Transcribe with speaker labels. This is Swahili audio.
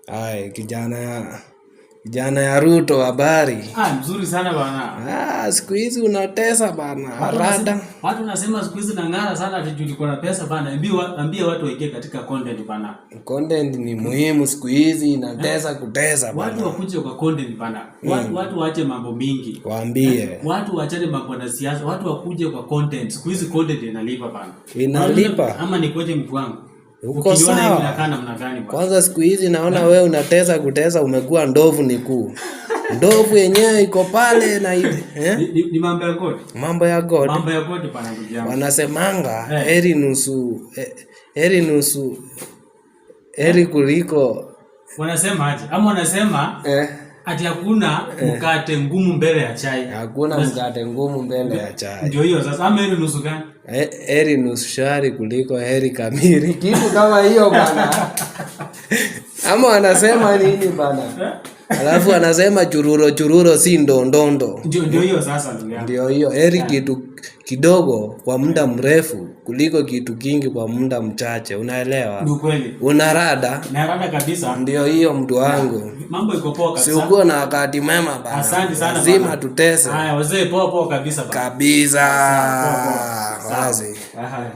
Speaker 1: Ai, kijana ya Ruto, habari?
Speaker 2: Mzuri sana bana.
Speaker 1: Siku hizi unatesa bana. Rada.
Speaker 2: Watu nasema siku hizi nang'ara sana ati niko na pesa bana. Ambia watu waingie katika content bana.
Speaker 1: Content ni muhimu siku hizi, inatesa kutesa bana.
Speaker 2: Watu wakuje kwa content bana. Watu waache mambo mingi.
Speaker 1: Waambie.
Speaker 2: Watu waachane mambo na siasa. Watu wakuje kwa content. Siku hizi content inalipa bana.
Speaker 1: Inalipa.
Speaker 2: Ama ni koje mtu wangu?
Speaker 1: Uko sawa. Kwanza siku hizi naona wewe unatesa kutesa, umekuwa ndovu nikuu. Ndovu yenyewe iko pale na
Speaker 2: ni mambo ya God.
Speaker 1: Mambo ya God.
Speaker 2: Mambo ya God bana ndugu yangu.
Speaker 1: Wanasemanga heri kuliko.
Speaker 2: Wanasema aje? Ama wanasema ati hakuna mkate ngumu mbele ya chai.
Speaker 1: Hakuna mkate ngumu mbele ya chai.
Speaker 2: Ndio hiyo sasa. Ama heri nusu gani?
Speaker 1: Heri nusu shari kuliko heri kamili. Kitu kama hiyo bana. Ama wanasema nini bana? Alafu anasema chururo si ndondondo.
Speaker 2: Ndio hiyo sasa ndugu yangu.
Speaker 1: Ndio hiyo. Heri kitu kidogo kwa muda mrefu kuliko kitu kingi kwa muda mchache. Unaelewa?
Speaker 2: Ni kweli.
Speaker 1: Unarada?
Speaker 2: Narada kabisa.
Speaker 1: Ndio hiyo mtu wangu.
Speaker 2: Mambo iko poa kabisa.
Speaker 1: Si uko na wakati mema bana.
Speaker 2: Asante sana bana.
Speaker 1: Lazima tutese.
Speaker 2: Haya wazee, poa kabisa bana.
Speaker 1: Kabisa. Wazi.
Speaker 2: Haya.